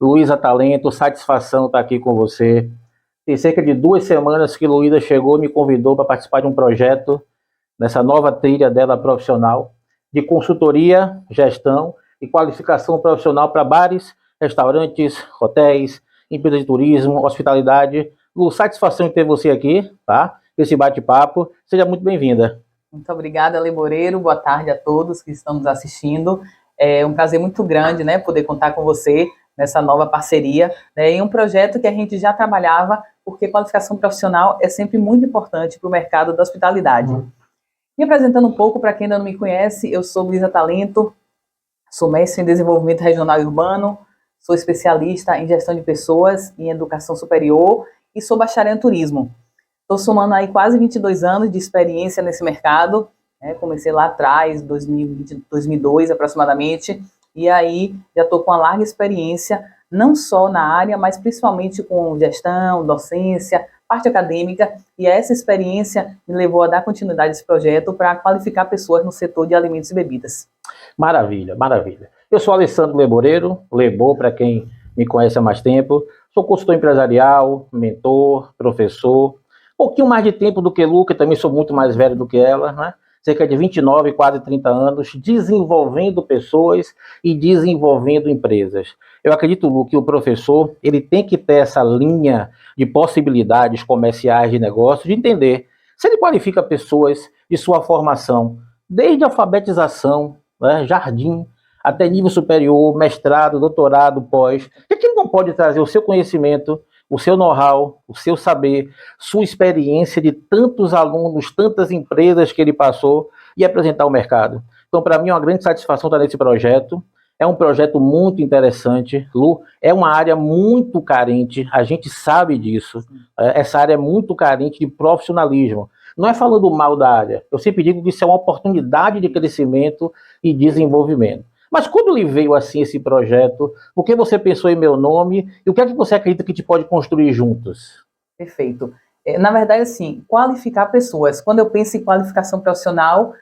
Luísa Talento, satisfação estar aqui com você. Tem cerca de 2 semanas que Luísa chegou e me convidou para participar de um projeto nessa nova trilha dela profissional de consultoria, gestão e qualificação profissional para bares, restaurantes, hotéis, empresas de turismo, hospitalidade. Lu, satisfação em ter você aqui, tá? Esse bate-papo. Seja muito bem-vinda. Muito obrigada, Leboreiro. Boa tarde a todos que estão nos assistindo. É um prazer muito grande, né, poder contar com você nessa nova parceria, né, em um projeto que a gente já trabalhava, porque qualificação profissional é sempre muito importante para o mercado da hospitalidade. Me apresentando um pouco, para quem ainda não me conhece, eu sou Luísa Talento, sou mestre em desenvolvimento regional e urbano, sou especialista em gestão de pessoas, em educação superior e sou bacharel em turismo. Estou somando aí quase 22 anos de experiência nesse mercado, né? Comecei lá atrás, 2002 aproximadamente, e aí já estou com uma larga experiência, não só na área, mas principalmente com gestão, docência, parte acadêmica, e essa experiência me levou a dar continuidade a esse projeto para qualificar pessoas no setor de alimentos e bebidas. Maravilha, maravilha. Eu sou Alessandro Leboreiro, Lebo, para quem me conhece há mais tempo. Sou consultor empresarial, mentor, professor. Um pouquinho mais de tempo do que Lu, que também sou muito mais velho do que ela, né? Cerca de 29, quase 30 anos, desenvolvendo pessoas e desenvolvendo empresas. Eu acredito, Lu, que o professor ele tem que ter essa linha de possibilidades comerciais de negócio, de entender se ele qualifica pessoas de sua formação, desde alfabetização, né, jardim, até nível superior, mestrado, doutorado, pós. Por que ele não pode trazer o seu conhecimento, o seu know-how, o seu saber, sua experiência de tantos alunos, tantas empresas que ele passou e apresentar ao mercado? Então, para mim, é uma grande satisfação estar nesse projeto. É um projeto muito interessante, Lu. É uma área muito carente, a gente sabe disso. Essa área é muito carente de profissionalismo. Não é falando mal da área. Eu sempre digo que isso é uma oportunidade de crescimento e desenvolvimento. Mas quando lhe veio assim esse projeto, por que você pensou em meu nome e o que é que você acredita que a gente pode construir juntos? Perfeito. Na verdade, assim, qualificar pessoas. Quando eu penso em qualificação profissional,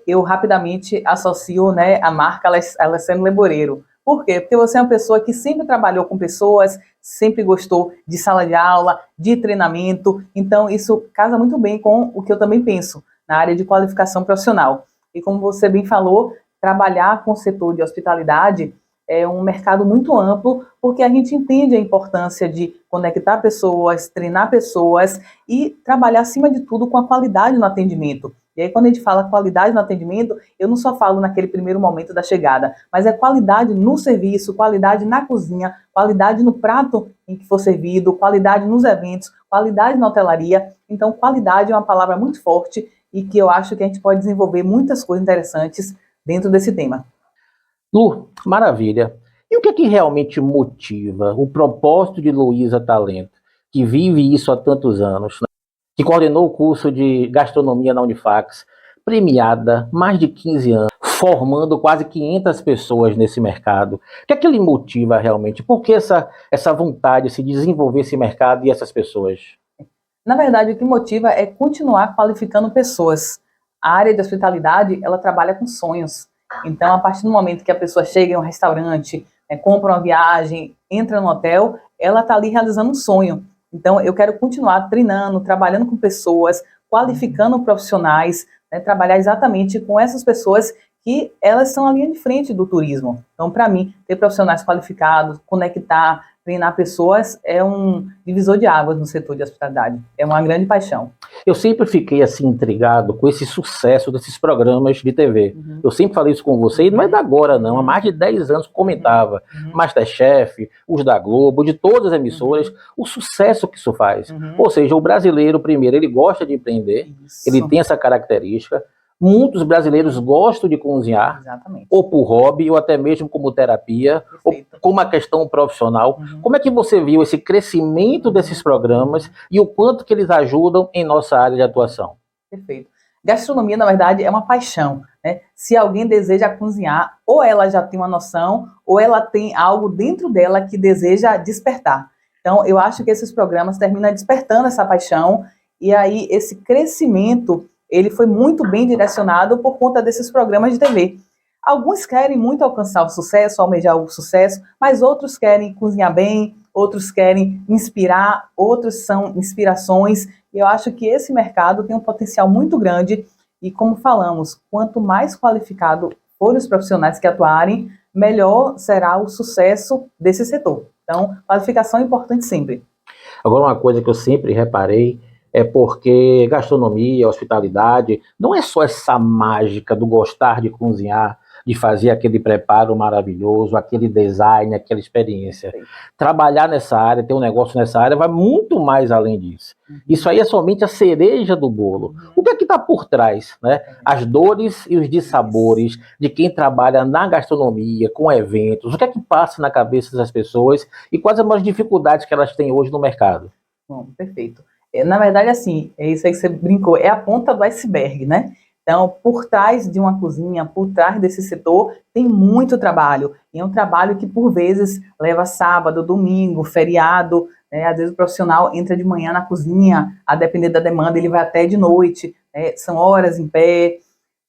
eu rapidamente associo, né, a marca Alessandro Leboreiro. Por quê? Porque você é uma pessoa que sempre trabalhou com pessoas, sempre gostou de sala de aula, de treinamento, então isso casa muito bem com o que eu também penso na área de qualificação profissional. E como você bem falou, trabalhar com o setor de hospitalidade é um mercado muito amplo, porque a gente entende a importância de conectar pessoas, treinar pessoas e trabalhar, acima de tudo, com a qualidade no atendimento. E aí, quando a gente fala qualidade no atendimento, eu não só falo naquele primeiro momento da chegada, mas é qualidade no serviço, qualidade na cozinha, qualidade no prato em que for servido, qualidade nos eventos, qualidade na hotelaria. Então, qualidade é uma palavra muito forte e que eu acho que a gente pode desenvolver muitas coisas interessantes dentro desse tema. Lu, maravilha. E o que é que realmente motiva o propósito de Luísa Talento, que vive isso há tantos anos, né? Que coordenou o curso de gastronomia na Unifax, premiada, mais de 15 anos, formando quase 500 pessoas nesse mercado. O que é que lhe motiva realmente? Por que essa vontade de se desenvolver esse mercado e essas pessoas? Na verdade, o que motiva é continuar qualificando pessoas. A área de hospitalidade, ela trabalha com sonhos. Então, a partir do momento que a pessoa chega em um restaurante, compra uma viagem, entra no hotel, ela está ali realizando um sonho. Então, eu quero continuar treinando, trabalhando com pessoas, qualificando profissionais, né, trabalhar exatamente com essas pessoas que elas são a linha de frente do turismo. Então, para mim, ter profissionais qualificados, conectar, treinar pessoas é um divisor de águas no setor de hospitalidade. É uma grande paixão. Eu sempre fiquei assim intrigado com esse sucesso desses programas de TV. Eu sempre falei isso com você, e não é da agora não, há mais de 10 anos que comentava. Masterchef, os da Globo, de todas as emissoras, o sucesso que isso faz. Ou seja, o brasileiro, primeiro, ele gosta de empreender, ele tem essa característica. Muitos brasileiros gostam de cozinhar, exatamente, ou por hobby, ou até mesmo como terapia, perfeito, ou como uma questão profissional. Como é que você viu esse crescimento desses programas e o quanto que eles ajudam em nossa área de atuação? Perfeito. Gastronomia, na verdade, é uma paixão, né? Se alguém deseja cozinhar, ou ela já tem uma noção, ou ela tem algo dentro dela que deseja despertar. Então, eu acho que esses programas terminam despertando essa paixão, e aí esse crescimento ele foi muito bem direcionado por conta desses programas de TV. Alguns querem muito alcançar o sucesso, almejar o sucesso, mas outros querem cozinhar bem, outros querem inspirar, outros são inspirações. E eu acho que esse mercado tem um potencial muito grande e, como falamos, quanto mais qualificado forem os profissionais que atuarem, melhor será o sucesso desse setor. Então, qualificação é importante sempre. Agora, uma coisa que eu sempre reparei é porque gastronomia, hospitalidade, não é só essa mágica do gostar de cozinhar, de fazer aquele preparo maravilhoso, aquele design, aquela experiência. Trabalhar nessa área, ter um negócio nessa área, vai muito mais além disso. Isso aí é somente a cereja do bolo. O que é que está por trás, né? As dores e os dissabores de quem trabalha na gastronomia, com eventos, o que é que passa na cabeça das pessoas e quais as maiores dificuldades que elas têm hoje no mercado? Bom, perfeito. Na verdade, assim, é isso aí que você brincou, é a ponta do iceberg, né? Então, por trás de uma cozinha, por trás desse setor, tem muito trabalho. E é um trabalho que, por vezes, leva sábado, domingo, feriado, né? Às vezes o profissional entra de manhã na cozinha, a depender da demanda, ele vai até de noite, né? São horas em pé,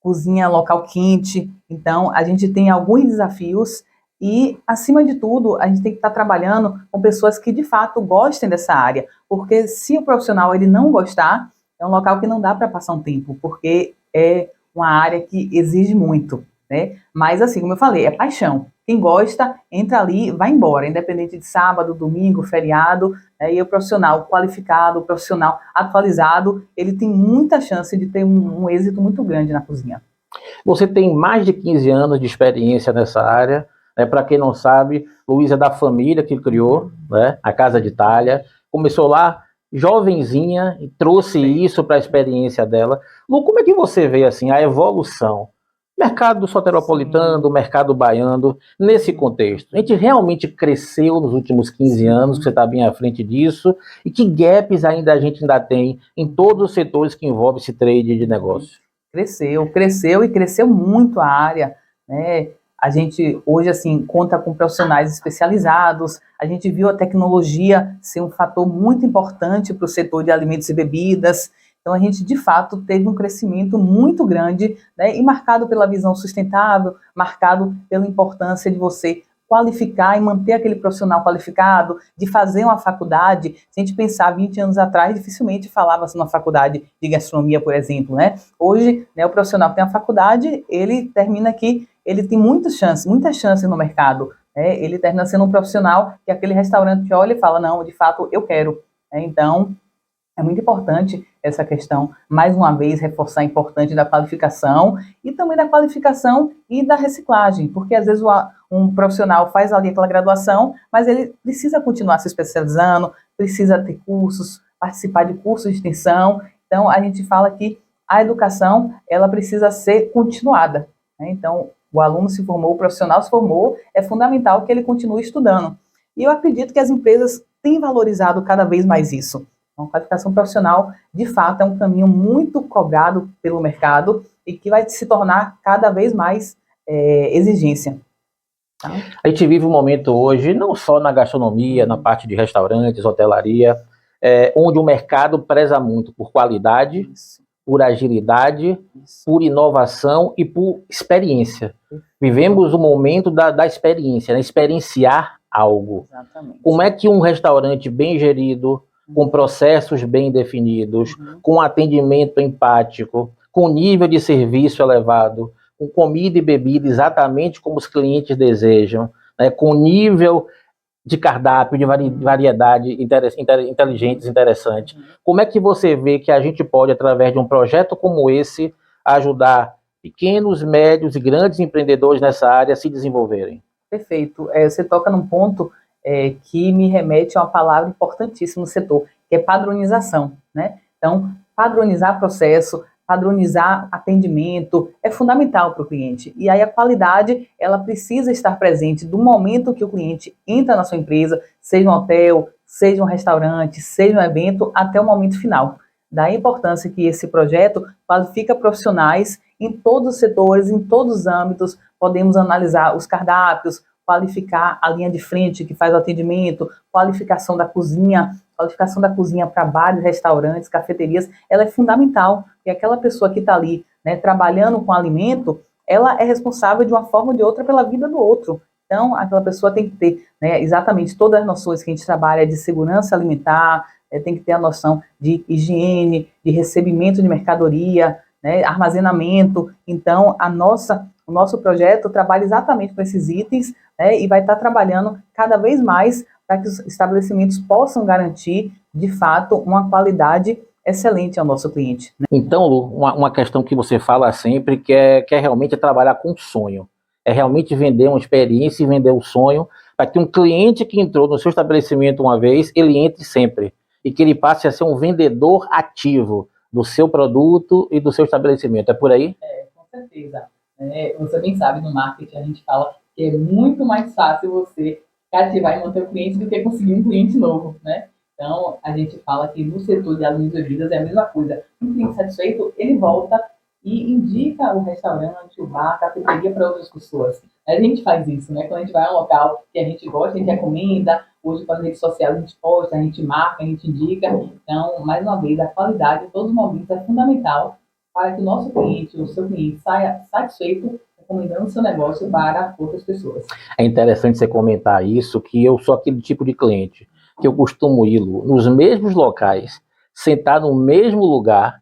cozinha local quente. Então, a gente tem alguns desafios e, acima de tudo, a gente tem que estar trabalhando com pessoas que, de fato, gostem dessa área. Porque se o profissional ele não gostar, é um local que não dá para passar um tempo, porque é uma área que exige muito, né? Mas, assim, como eu falei, é paixão. Quem gosta, entra ali, vai embora, independente de sábado, domingo, feriado, né? E o profissional qualificado, o profissional atualizado, ele tem muita chance de ter um êxito muito grande na cozinha. Você tem mais de 15 anos de experiência nessa área, né? Para quem não sabe, Luiz é da família que criou, né, a Casa de Itália. Começou lá jovenzinha e trouxe isso para a experiência dela. Lu, como é que você vê assim a evolução? Mercado do soteropolitano, do mercado baiano, nesse contexto. A gente realmente cresceu nos últimos 15 anos, você está bem à frente disso, e que gaps ainda a gente ainda tem em todos os setores que envolvem esse trade de negócio? Cresceu e cresceu muito a área, né? A gente hoje assim conta com profissionais especializados. A gente viu a tecnologia ser um fator muito importante para o setor de alimentos e bebidas. Então a gente de fato teve um crescimento muito grande, né? E marcado pela visão sustentável, marcado pela importância de você qualificar e manter aquele profissional qualificado, de fazer uma faculdade. Se a gente pensar 20 anos atrás, dificilmente falava-se numa faculdade de gastronomia, por exemplo, né? Hoje, né, o profissional que tem a faculdade, ele termina aqui, ele tem muitas chances no mercado, né? Ele termina sendo um profissional que aquele restaurante olha e fala, não, de fato, eu quero. Então, é muito importante essa questão, mais uma vez, reforçar a importância da qualificação e também da qualificação e da reciclagem, porque às vezes um profissional faz ali aquela graduação, mas ele precisa continuar se especializando, precisa ter cursos, participar de cursos de extensão. Então, a gente fala que a educação, ela precisa ser continuada, né? Então, o aluno se formou, o profissional se formou, é fundamental que ele continue estudando. E eu acredito que as empresas têm valorizado cada vez mais isso. Então, a qualificação profissional, de fato, é um caminho muito cobrado pelo mercado e que vai se tornar cada vez mais exigência. Tá? A gente vive um momento hoje, não só na gastronomia, na parte de restaurantes, hotelaria, onde o mercado preza muito por qualidade, por agilidade, por inovação e por experiência. Vivemos o momento da experiência, né? Experienciar algo. Exatamente. Como é que um restaurante bem gerido, com processos bem definidos, com atendimento empático, com nível de serviço elevado, com comida e bebida exatamente como os clientes desejam, né, com nível de cardápio, de variedade inteligentes, interessante. Como é que você vê que a gente pode, através de um projeto como esse, ajudar pequenos, médios e grandes empreendedores nessa área a se desenvolverem? Perfeito. Você toca num ponto que me remete a uma palavra importantíssima no setor, que é padronização, né? Então, padronizar processo, padronizar atendimento é fundamental para o cliente. E aí a qualidade, ela precisa estar presente do momento que o cliente entra na sua empresa, seja um hotel, seja um restaurante, seja um evento, até o momento final. Daí a importância que esse projeto qualifica profissionais em todos os setores, em todos os âmbitos. Podemos analisar os cardápios, qualificar a linha de frente que faz o atendimento, qualificação da cozinha para bares, restaurantes, cafeterias, ela é fundamental. E aquela pessoa que está ali, né, trabalhando com alimento, ela é responsável de uma forma ou de outra pela vida do outro. Então, aquela pessoa tem que ter, né, exatamente todas as noções que a gente trabalha de segurança alimentar, tem que ter a noção de higiene, de recebimento de mercadoria, né, armazenamento. Então, o nosso projeto trabalha exatamente com esses itens, né, e vai estar trabalhando cada vez mais para que os estabelecimentos possam garantir, de fato, uma qualidade excelente ao nosso cliente. Então, Lu, uma questão que você fala sempre, que é realmente trabalhar com sonho. É realmente vender uma experiência e vender o sonho, para que um cliente que entrou no seu estabelecimento uma vez, ele entre sempre. E que ele passe a ser um vendedor ativo do seu produto e do seu estabelecimento. É por aí? Com certeza. Você bem sabe, no marketing a gente fala que é muito mais fácil você cativar e manter o cliente do que conseguir um cliente novo, né? Então, a gente fala que no setor de alimentos e bebidas é a mesma coisa. Um cliente satisfeito, ele volta e indica o restaurante, o bar, a cafeteria para outras pessoas. A gente faz isso, né? Quando a gente vai a um local que a gente gosta, a gente recomenda. Hoje, com as redes sociais, a gente posta, a gente marca, a gente indica. Então, mais uma vez, a qualidade em todos os momentos é fundamental para que o nosso cliente, o seu cliente, saia satisfeito recomendando o seu negócio para outras pessoas. É interessante você comentar isso, que eu sou aquele tipo de cliente que eu costumo ir nos mesmos locais, sentar no mesmo lugar,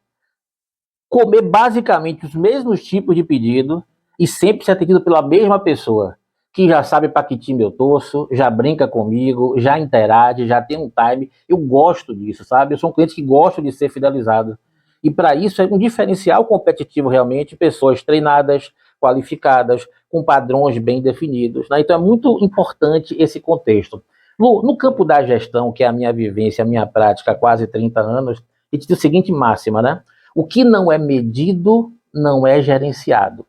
comer basicamente os mesmos tipos de pedido e sempre ser atendido pela mesma pessoa, que já sabe para que time eu torço, já brinca comigo, já interage, já tem um time. Eu gosto disso, sabe? Eu sou um cliente que gosta de ser fidelizado. E para isso é um diferencial competitivo realmente, pessoas treinadas, qualificadas, com padrões bem definidos, né? Então é muito importante esse contexto. No campo da gestão, que é a minha vivência, a minha prática há quase 30 anos, a gente tem a seguinte máxima, né? O que não é medido não é gerenciado.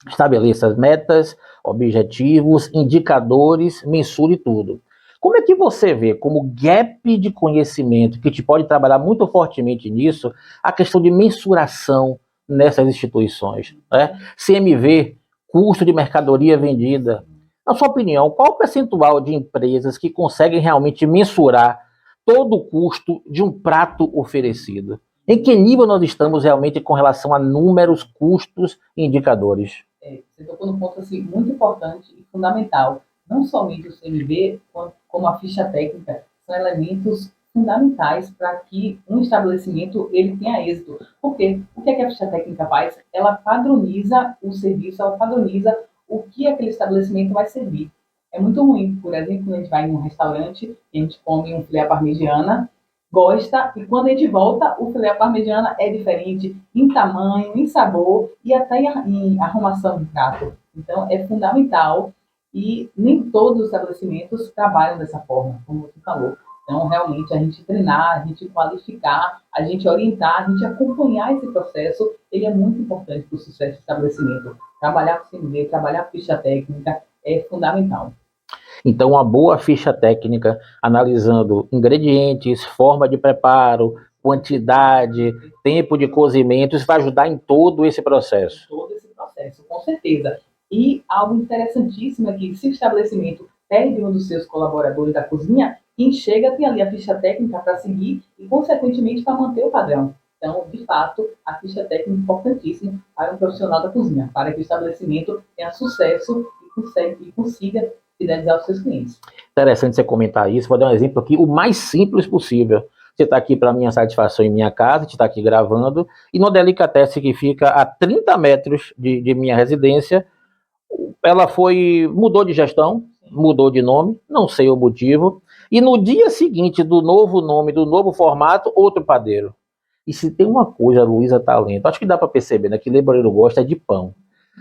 Estabeleça metas, objetivos, indicadores, mensure tudo. Como é que você vê como gap de conhecimento, que te pode trabalhar muito fortemente nisso, a questão de mensuração nessas instituições? Né? CMV, custo de mercadoria vendida. Na sua opinião, qual o percentual de empresas que conseguem realmente mensurar todo o custo de um prato oferecido? Em que nível nós estamos realmente com relação a números, custos e indicadores? Você tocou num ponto assim, muito importante e fundamental. Não somente o CMV, como a ficha técnica, são elementos fundamentais para que um estabelecimento ele tenha êxito. Por quê? O que é que a ficha técnica faz? Ela padroniza o serviço, ela padroniza o que aquele estabelecimento vai servir. É muito ruim, por exemplo, quando a gente vai em um restaurante e a gente come um filé à parmegiana, gosta, e quando a gente volta, o filé à parmegiana é diferente em tamanho, em sabor e até em arrumação de prato. Então, é fundamental e nem todos os estabelecimentos trabalham dessa forma, como você falou. Então, realmente, a gente treinar, a gente qualificar, a gente orientar, a gente acompanhar esse processo, ele é muito importante para o sucesso do estabelecimento. Trabalhar com CMV, trabalhar com ficha técnica é fundamental. Então, uma boa ficha técnica, analisando ingredientes, forma de preparo, quantidade, tempo de cozimento, isso vai ajudar em todo esse processo. Todo esse processo, com certeza. E algo interessantíssimo é que se o estabelecimento perde um dos seus colaboradores da cozinha, quem chega tem ali a ficha técnica para seguir e, consequentemente, para manter o padrão. Então, de fato, a ficha técnica é importantíssima para um profissional da cozinha, para que o estabelecimento tenha sucesso e consiga fidelizar os seus clientes. Interessante você comentar isso. Vou dar um exemplo aqui, o mais simples possível. Você está aqui para minha satisfação em minha casa, a gente está aqui gravando, e no Delicatessen, que fica a 30 metros de minha residência, ela mudou de gestão, mudou de nome, não sei o motivo, e no dia seguinte do novo nome, do novo formato, outro padeiro. E se tem uma coisa, Luísa Talento, acho que dá para perceber, né, que Leboreiro gosta é de pão.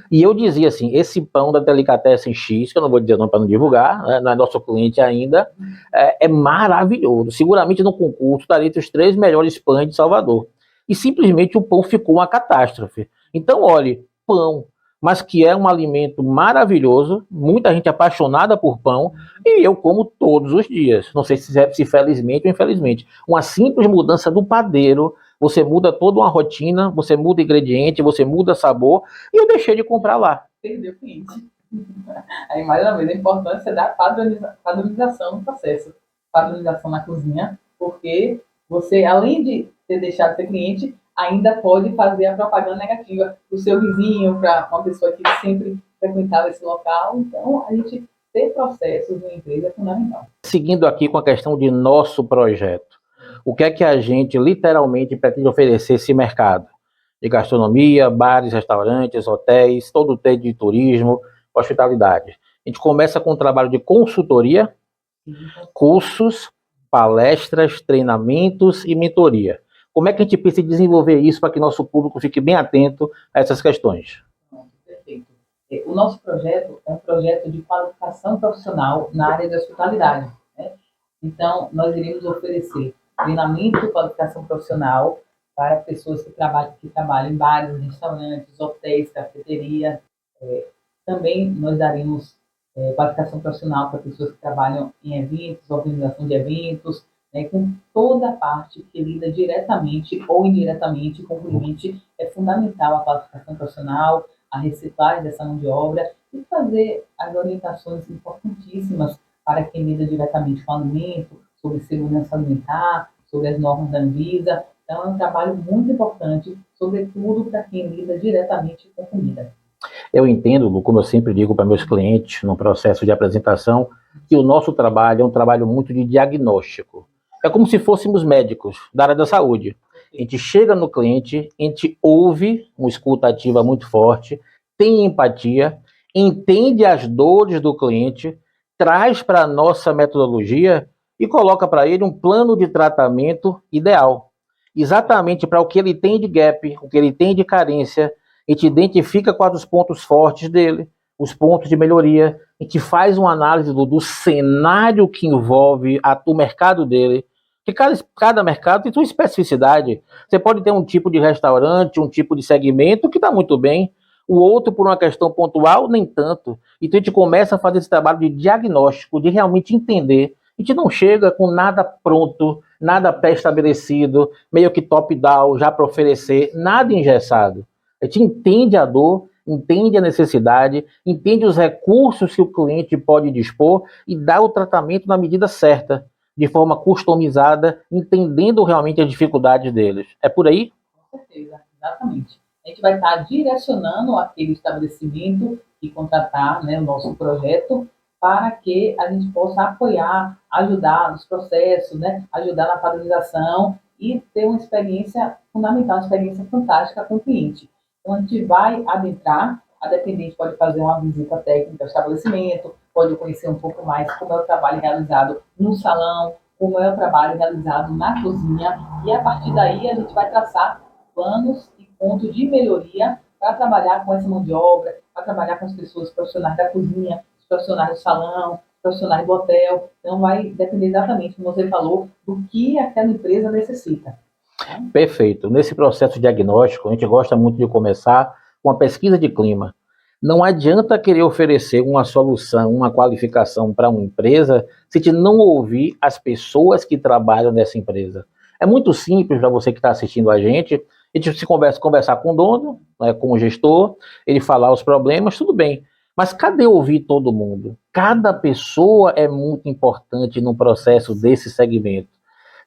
E eu dizia assim, esse pão da Delicatessen X, que eu não vou dizer não para não divulgar, né, não é nosso cliente ainda, é maravilhoso. Seguramente no concurso estaria entre os 3 melhores pães de Salvador. E simplesmente o pão ficou uma catástrofe. Então, olhe, pão, mas que é um alimento maravilhoso, muita gente apaixonada por pão, e eu como todos os dias. Não sei se felizmente ou infelizmente. Uma simples mudança do padeiro, você muda toda uma rotina, você muda ingrediente, você muda sabor, e eu deixei de comprar lá. Perdeu o cliente. Aí, mais uma vez, é importante você dar padronização no processo, padronização na cozinha, porque você, além de ter deixado de ser cliente, ainda pode fazer a propaganda negativa para o seu vizinho, para uma pessoa que sempre frequentava esse local. Então, a gente ter processos na empresa é fundamental. Seguindo aqui com a questão de nosso projeto, o que é que a gente literalmente pretende oferecer esse mercado? De gastronomia, bares, restaurantes, hotéis, todo o tipo de turismo, hospitalidade. A gente começa com um trabalho de consultoria, cursos, palestras, treinamentos e mentoria. Como é que a gente pensa em desenvolver isso para que nosso público fique bem atento a essas questões? Perfeito. O nosso projeto é um projeto de qualificação profissional na área de hospitalidade, né? Então, nós iremos oferecer treinamento e qualificação profissional para pessoas que trabalham em bares, restaurantes, hotéis, cafeteria. Também nós daremos qualificação profissional para pessoas que trabalham em eventos, organização de eventos, né, com toda a parte que lida diretamente ou indiretamente com o cliente. É fundamental a qualificação profissional, a reciclagem dessa mão de obra e fazer as orientações importantíssimas para quem lida diretamente com o alimento, sobre segurança alimentar, sobre as normas da Anvisa. Então, é um trabalho muito importante, sobretudo para quem lida diretamente com comida. Eu entendo, Lu, como eu sempre digo para meus clientes no processo de apresentação, que o nosso trabalho é um trabalho muito de diagnóstico. É como se fôssemos médicos da área da saúde. A gente chega no cliente, a gente ouve uma escuta ativa muito forte, tem empatia, entende as dores do cliente, traz para a nossa metodologia e coloca para ele um plano de tratamento ideal. Exatamente para o que ele tem de gap, o que ele tem de carência. A gente identifica quais os pontos fortes dele, os pontos de melhoria. A gente faz uma análise do cenário que envolve o mercado dele. Porque cada mercado tem sua especificidade. Você pode ter um tipo de restaurante, um tipo de segmento que está muito bem, o outro, por uma questão pontual, nem tanto. Então a gente começa a fazer esse trabalho de diagnóstico, de realmente entender. A gente não chega com nada pronto, nada pré-estabelecido, meio que top-down, já para oferecer, nada engessado. A gente entende a dor, entende a necessidade, entende os recursos que o cliente pode dispor e dá o tratamento na medida certa, de forma customizada, entendendo realmente as dificuldades deles. É por aí? Com certeza, exatamente. A gente vai estar direcionando aquele estabelecimento e contratar, né, o nosso projeto para que a gente possa apoiar, ajudar nos processos, né, ajudar na padronização e ter uma experiência fundamental, uma experiência fantástica com o cliente. Então, a gente vai adentrar, a dependente pode fazer uma visita técnica ao estabelecimento, pode conhecer um pouco mais como é o trabalho realizado no salão, como é o trabalho realizado na cozinha, e a partir daí a gente vai traçar planos e pontos de melhoria para trabalhar com essa mão de obra, para trabalhar com as pessoas profissionais da cozinha, os profissionais do salão, os profissionais do hotel. Então, vai depender exatamente, como você falou, do que aquela empresa necessita. Perfeito. Nesse processo diagnóstico, a gente gosta muito de começar com a pesquisa de clima. Não adianta querer oferecer uma solução, uma qualificação para uma empresa se a gente não ouvir as pessoas que trabalham nessa empresa. É muito simples para você que está assistindo a gente se conversar com o dono, né, com o gestor, ele falar os problemas, tudo bem. Mas cadê ouvir todo mundo? Cada pessoa é muito importante no processo desse segmento.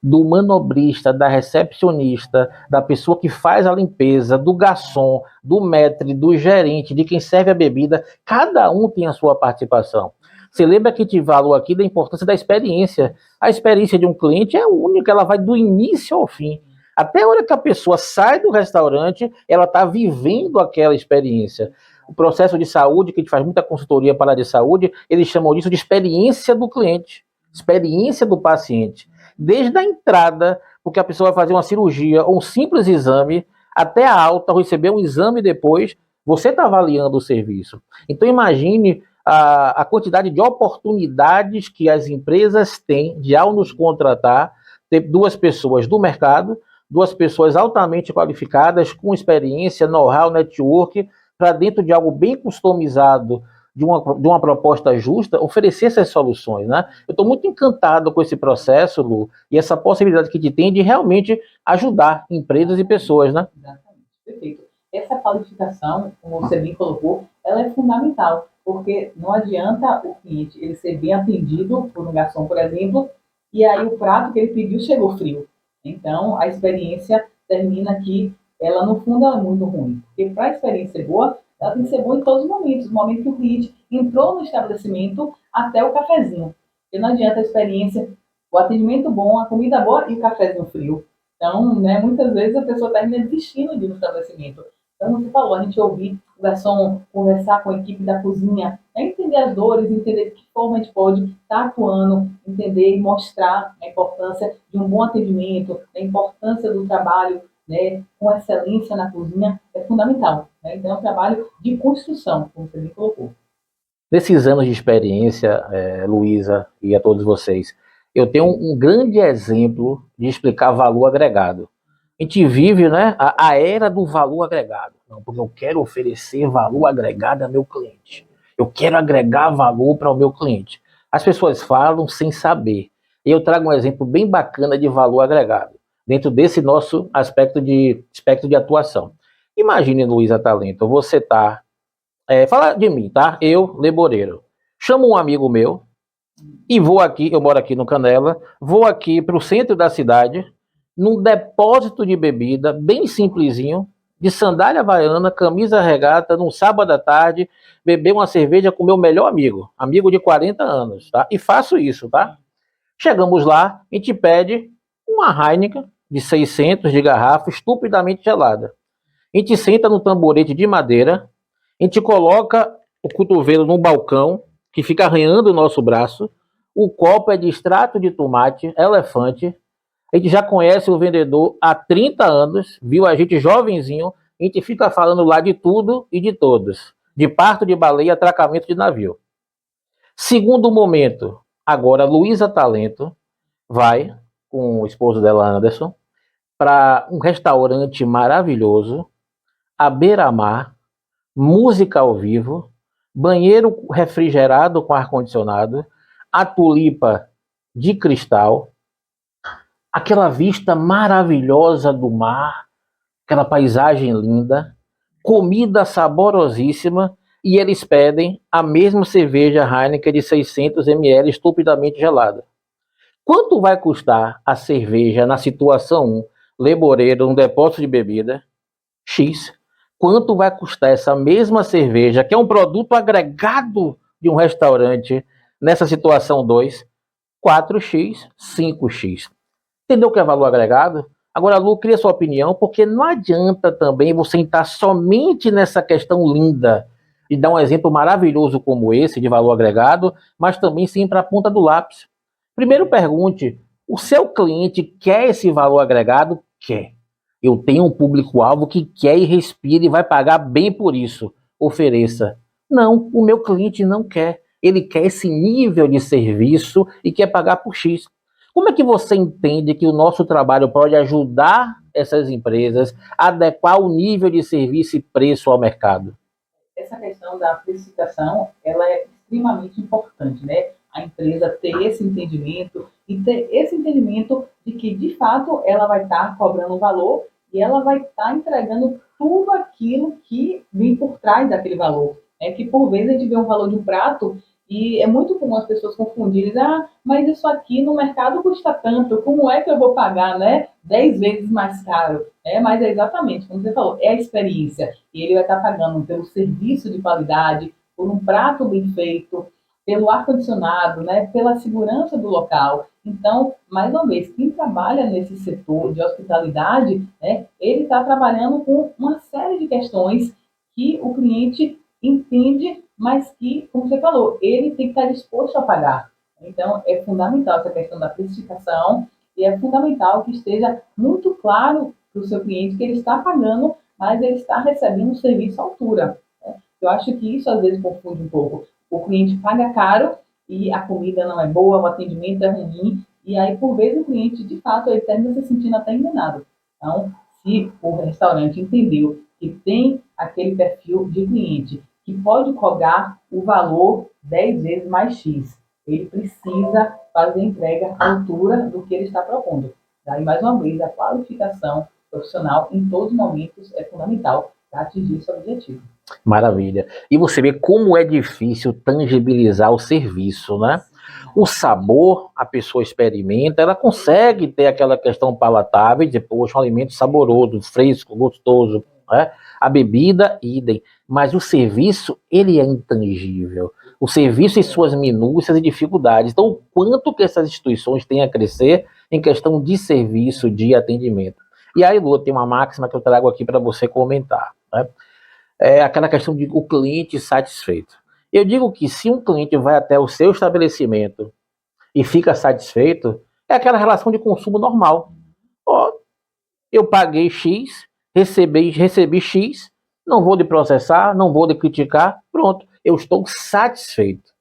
Do manobrista, da recepcionista, da pessoa que faz a limpeza, do garçom, do maître, do gerente, de quem serve a bebida, cada um tem a sua participação. Você lembra que te falou aqui da importância da experiência. A experiência de um cliente é única, ela vai do início ao fim. Até a hora que a pessoa sai do restaurante, ela está vivendo aquela experiência. O processo de saúde, que a gente faz muita consultoria para a área de saúde, eles chamam disso de experiência do cliente, experiência do paciente. Desde a entrada, porque a pessoa vai fazer uma cirurgia ou um simples exame, até a alta, receber um exame depois, você está avaliando o serviço. Então imagine a quantidade de oportunidades que as empresas têm de, ao nos contratar, ter duas pessoas do mercado, duas pessoas altamente qualificadas, com experiência, know-how, network, para dentro de algo bem customizado, de uma proposta justa, oferecer essas soluções, né? Eu estou muito encantado com esse processo, Lu, e essa possibilidade que a gente tem de realmente ajudar empresas e pessoas, né? Exatamente, perfeito. Essa qualificação, como você bem colocou, ela é fundamental, porque não adianta o cliente ele ser bem atendido por um garçom, por exemplo, e aí o prato que ele pediu chegou frio. Então, a experiência termina que ela, no fundo, ela é muito ruim. Porque para a experiência ser boa, ela tem que ser boa em todos os momentos. No momento que o cliente entrou no estabelecimento até o cafezinho. Porque não adianta a experiência, o atendimento bom, a comida boa e o cafezinho frio. Então, né, muitas vezes a pessoa termina desistindo de ir no estabelecimento. Então, como você falou, a gente ouvir o garçom conversar com a equipe da cozinha, entender as dores, entender de que forma a gente pode estar atuando, entender e mostrar a importância de um bom atendimento, a importância do trabalho, né, com excelência na cozinha, é fundamental. Né? Então, é um trabalho de construção, como você me colocou. Nesses anos de experiência, Luísa e a todos vocês, eu tenho um grande exemplo de explicar valor agregado. A gente vive, né, a era do valor agregado. Não, porque eu quero oferecer valor agregado ao meu cliente. Eu quero agregar valor para o meu cliente. As pessoas falam sem saber. E eu trago um exemplo bem bacana de valor agregado, dentro desse nosso aspecto de atuação. Imagine, Luísa Talento, você está... fala de mim, tá? Eu, Leboreiro. Chamo um amigo meu e vou aqui, eu moro aqui no Canela, vou aqui para o centro da cidade, num depósito de bebida, bem simplesinho, de sandália havaiana, camisa regata, num sábado à tarde, beber uma cerveja com meu melhor amigo de 40 anos, tá? E faço isso, tá? Chegamos lá, a gente pede uma Heineken de 600 de garrafa, estupidamente gelada. A gente senta no tamborete de madeira, a gente coloca o cotovelo no balcão, que fica arranhando o nosso braço, o copo é de extrato de tomate, elefante, a gente já conhece o vendedor há 30 anos, viu a gente jovenzinho, a gente fica falando lá de tudo e de todos, de parto de baleia, atracamento de navio. Segundo momento, agora Luísa Talento vai, com o esposo dela, Anderson, para um restaurante maravilhoso, à beira-mar, música ao vivo, banheiro refrigerado com ar-condicionado, a tulipa de cristal, aquela vista maravilhosa do mar, aquela paisagem linda, comida saborosíssima, e eles pedem a mesma cerveja Heineken de 600 ml estupidamente gelada. Quanto vai custar a cerveja na situação 1, Leboreiro, um depósito de bebida? X. Quanto vai custar essa mesma cerveja, que é um produto agregado de um restaurante, nessa situação 2? 4x, 5x. Entendeu o que é valor agregado? Agora, Lu, cria sua opinião, porque não adianta também você entrar somente nessa questão linda e dar um exemplo maravilhoso como esse, de valor agregado, mas também sim para a ponta do lápis. Primeiro pergunte, o seu cliente quer esse valor agregado? Quer. Eu tenho um público-alvo que quer e respira e vai pagar bem por isso. Ofereça. Não, o meu cliente não quer. Ele quer esse nível de serviço e quer pagar por X. Como é que você entende que o nosso trabalho pode ajudar essas empresas a adequar o nível de serviço e preço ao mercado? Essa questão da precificação, ela é extremamente importante, né? A empresa ter esse entendimento e ter esse entendimento de que, de fato, ela vai estar cobrando um valor e ela vai estar entregando tudo aquilo que vem por trás daquele valor. É que, por vezes, a gente vê o valor de um prato e é muito comum as pessoas confundirem, mas isso aqui no mercado custa tanto, como é que eu vou pagar, né? 10 vezes mais caro. Mas é exatamente, como você falou, é a experiência. E ele vai estar pagando pelo serviço de qualidade, por um prato bem feito, pelo ar-condicionado, né? Pela segurança do local. Então, mais uma vez, quem trabalha nesse setor de hospitalidade, né, ele está trabalhando com uma série de questões que o cliente entende, mas que, como você falou, ele tem que estar disposto a pagar. Então, é fundamental essa questão da precificação e é fundamental que esteja muito claro para o seu cliente que ele está pagando, mas ele está recebendo um serviço à altura. Né? Eu acho que isso, às vezes, confunde um pouco. O cliente paga caro e a comida não é boa, o atendimento é ruim, e aí, por vezes, o cliente, de fato, ele termina se sentindo até enganado. Então, se o restaurante entendeu que tem aquele perfil de cliente que pode cobrar o valor 10 vezes mais X, ele precisa fazer entrega à altura do que ele está propondo. Daí, mais uma vez, a qualificação profissional em todos os momentos é fundamental para atingir esse objetivo. Maravilha. E você vê como é difícil tangibilizar o serviço, né? O sabor, a pessoa experimenta, ela consegue ter aquela questão palatável e dizer, poxa, um alimento saboroso, fresco, gostoso, né? A bebida, idem. Mas o serviço, ele é intangível. O serviço e suas minúcias e dificuldades. Então, o quanto que essas instituições têm a crescer em questão de serviço, de atendimento. E aí, Lu, tem uma máxima que eu trago aqui para você comentar, né? É aquela questão de o cliente satisfeito. Eu digo que se um cliente vai até o seu estabelecimento e fica satisfeito, é aquela relação de consumo normal. Ó, eu paguei X, recebi X, não vou lhe processar, não vou lhe criticar, pronto, eu estou satisfeito.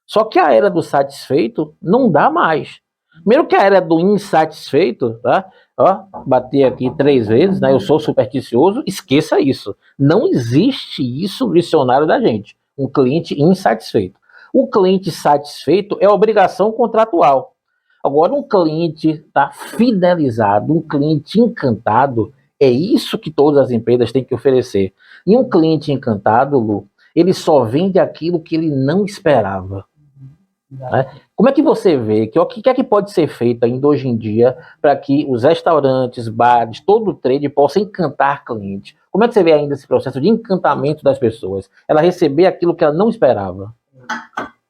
Só que a era do satisfeito não dá mais. Primeiro que a era do insatisfeito, tá? Ó, bati aqui 3 vezes, né? Eu sou supersticioso, esqueça isso. Não existe isso no dicionário da gente. Um cliente insatisfeito. O cliente satisfeito é obrigação contratual. Agora, um cliente tá fidelizado, um cliente encantado, é isso que todas as empresas têm que oferecer. E um cliente encantado, Lu, ele só vende aquilo que ele não esperava. Né? Como é que você vê, o que é que pode ser feito ainda hoje em dia para que os restaurantes, bares, todo o trade possa encantar clientes? Como é que você vê ainda esse processo de encantamento das pessoas? Ela receber aquilo que ela não esperava?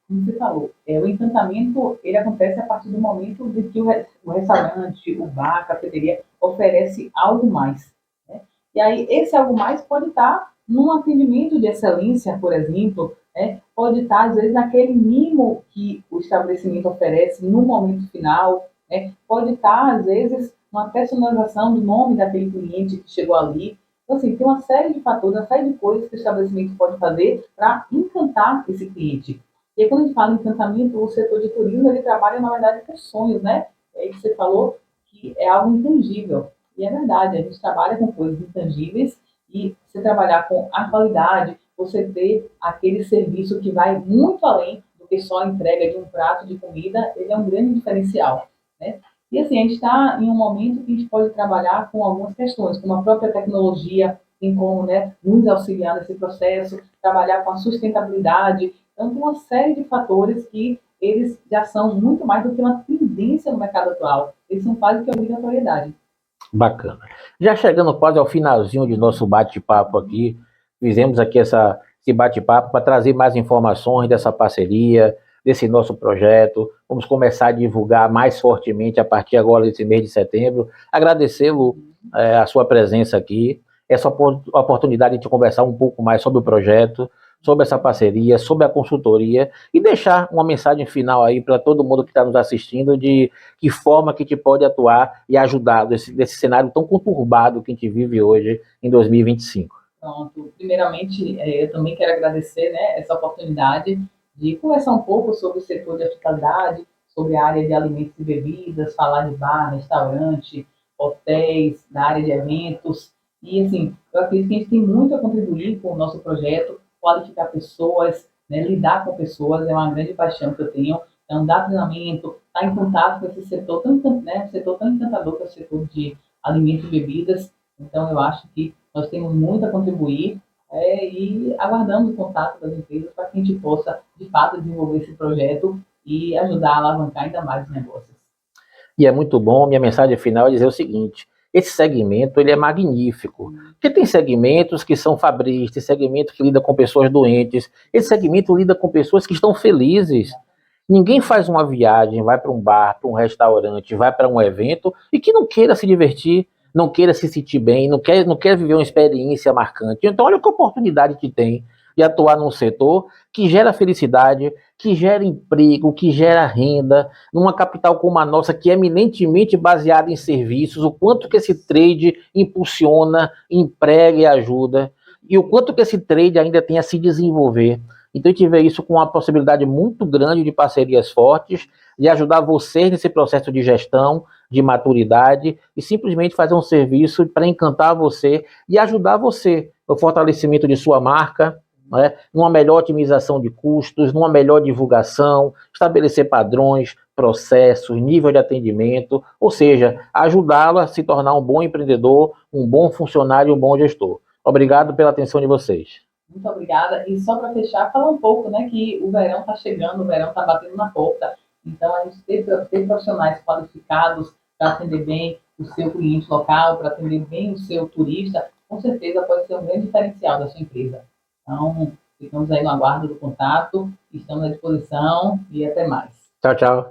Como você falou, o encantamento ele acontece a partir do momento de que o restaurante, o bar, a cafeteria oferece algo mais, né? E aí esse algo mais pode estar num atendimento de excelência, por exemplo, né? Pode estar às vezes naquele mimo que o estabelecimento oferece no momento final, né? Pode estar às vezes uma personalização do nome daquele cliente que chegou ali. Então, assim, tem uma série de fatores, uma série de coisas que o estabelecimento pode fazer para encantar esse cliente. E aí, quando a gente fala em encantamento, o setor de turismo, ele trabalha, na verdade, com sonhos, né? É isso que você falou, que é algo intangível. E é verdade, a gente trabalha com coisas intangíveis e você trabalhar com a qualidade, você ter aquele serviço que vai muito além do que só a entrega de um prato de comida, ele é um grande diferencial, né? E assim, a gente está em um momento que a gente pode trabalhar com algumas questões, como a própria tecnologia, tem como, né, nos auxiliar nesse processo, trabalhar com a sustentabilidade. Então, tem uma série de fatores que eles já são muito mais do que uma tendência no mercado atual. Eles são quase que obrigatoriedade. Bacana. Já chegando quase ao finalzinho de nosso bate-papo aqui, fizemos aqui esse bate-papo para trazer mais informações dessa parceria, desse nosso projeto. Vamos começar a divulgar mais fortemente a partir agora desse mês de setembro. Agradecê-lo a sua presença aqui, essa oportunidade de conversar um pouco mais sobre o projeto, sobre essa parceria, sobre a consultoria e deixar uma mensagem final aí para todo mundo que está nos assistindo de que forma que a gente pode atuar e ajudar nesse cenário tão conturbado que a gente vive hoje em 2025. Pronto. Primeiramente, eu também quero agradecer, né, essa oportunidade de conversar um pouco sobre o setor de hospitalidade, sobre a área de alimentos e bebidas, falar de bar, restaurante, hotéis, da área de eventos. E, assim, eu acredito que a gente tem muito a contribuir com o nosso projeto, qualificar pessoas, né, lidar com pessoas, é uma grande paixão que eu tenho. Então, dar treinamento, estar em contato com esse setor né, setor tão encantador que é o setor de alimentos e bebidas. Então, eu acho que nós temos muito a contribuir e aguardamos o contato das empresas para que a gente possa, de fato, desenvolver esse projeto e ajudar a alavancar ainda mais os negócios. E é muito bom, minha mensagem final é dizer o seguinte: esse segmento ele é magnífico, porque tem segmentos que são fabris, tem segmento que lida com pessoas doentes, esse segmento lida com pessoas que estão felizes. Ninguém faz uma viagem, vai para um bar, para um restaurante, vai para um evento e que não queira se divertir, não queira se sentir bem, não quer viver uma experiência marcante. Então, olha que oportunidade que tem de atuar num setor que gera felicidade, que gera emprego, que gera renda, numa capital como a nossa, que é eminentemente baseada em serviços, o quanto que esse trade impulsiona, emprega e ajuda, e o quanto que esse trade ainda tem a se desenvolver. Então a gente vê isso com uma possibilidade muito grande de parcerias fortes, de ajudar vocês nesse processo de gestão, de maturidade, e simplesmente fazer um serviço para encantar você e ajudar você no fortalecimento de sua marca, né, numa melhor otimização de custos, numa melhor divulgação, estabelecer padrões, processos, nível de atendimento, ou seja, ajudá-lo a se tornar um bom empreendedor, um bom funcionário e um bom gestor. Obrigado pela atenção de vocês. Muito obrigada. E só para fechar, falar um pouco, né, que o verão está chegando, o verão está batendo na porta. Então, a gente ter profissionais qualificados para atender bem o seu cliente local, para atender bem o seu turista, com certeza pode ser um grande diferencial da sua empresa. Então, ficamos aí no aguardo do contato, estamos à disposição e até mais. Tchau, tchau.